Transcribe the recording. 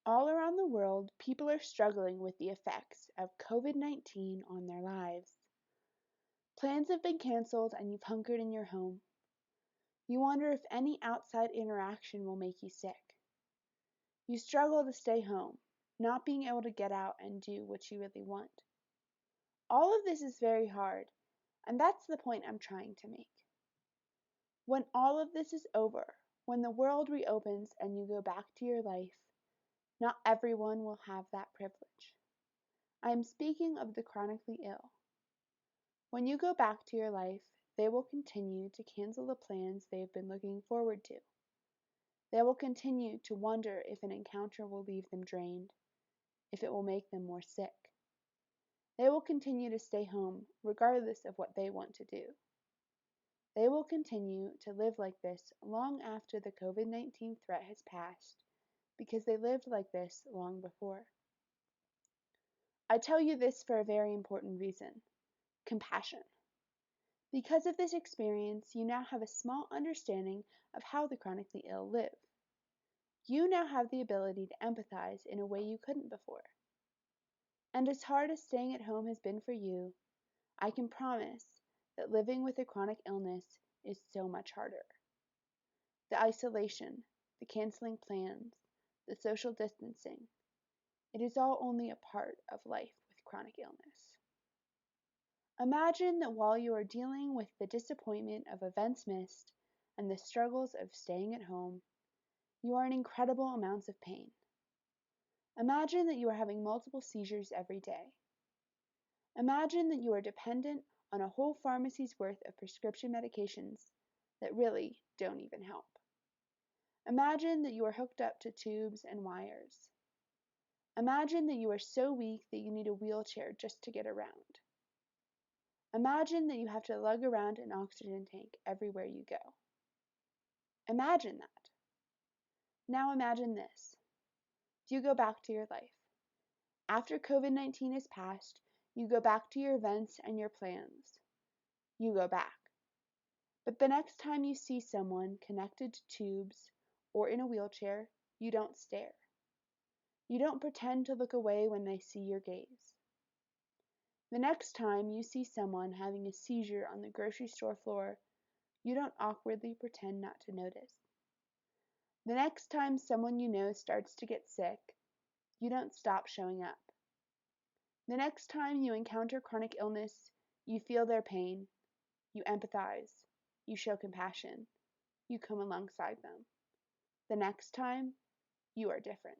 All around the world, people are struggling with the effects of COVID-19 on their lives. Plans have been canceled and you've hunkered in your home. You wonder if any outside interaction will make you sick. You struggle to stay home, not being able to get out and do what you really want. All of this is very hard, and that's the point I'm trying to make. When all of this is over, when the world reopens and you go back to your life, not everyone will have that privilege. I am speaking of the chronically ill. When you go back to your life, they will continue to cancel the plans they have been looking forward to. They will continue to wonder if an encounter will leave them drained, if it will make them more sick. They will continue to stay home regardless of what they want to do. They will continue to live like this long after the COVID-19 threat has passed, because they lived like this long before. I tell you this for a very important reason: compassion. Because of this experience, you now have a small understanding of how the chronically ill live. You now have the ability to empathize in a way you couldn't before. And as hard as staying at home has been for you, I can promise that living with a chronic illness is so much harder. The isolation, the canceling plans, the social distancing, it is all only a part of life with chronic illness. Imagine that while you are dealing with the disappointment of events missed and the struggles of staying at home, you are in incredible amounts of pain. Imagine that you are having multiple seizures every day. Imagine that you are dependent on a whole pharmacy's worth of prescription medications that really don't even help. Imagine that you are hooked up to tubes and wires. Imagine that you are so weak that you need a wheelchair just to get around. Imagine that you have to lug around an oxygen tank everywhere you go. Imagine that. Now imagine this. You go back to your life. After COVID-19 is passed, you go back to your events and your plans. You go back. But the next time you see someone connected to tubes or in a wheelchair, you don't stare. You don't pretend to look away when they see your gaze. The next time you see someone having a seizure on the grocery store floor, you don't awkwardly pretend not to notice. The next time someone you know starts to get sick, you don't stop showing up. The next time you encounter chronic illness, you feel their pain, you empathize, you show compassion, you come alongside them. The next time, you are different.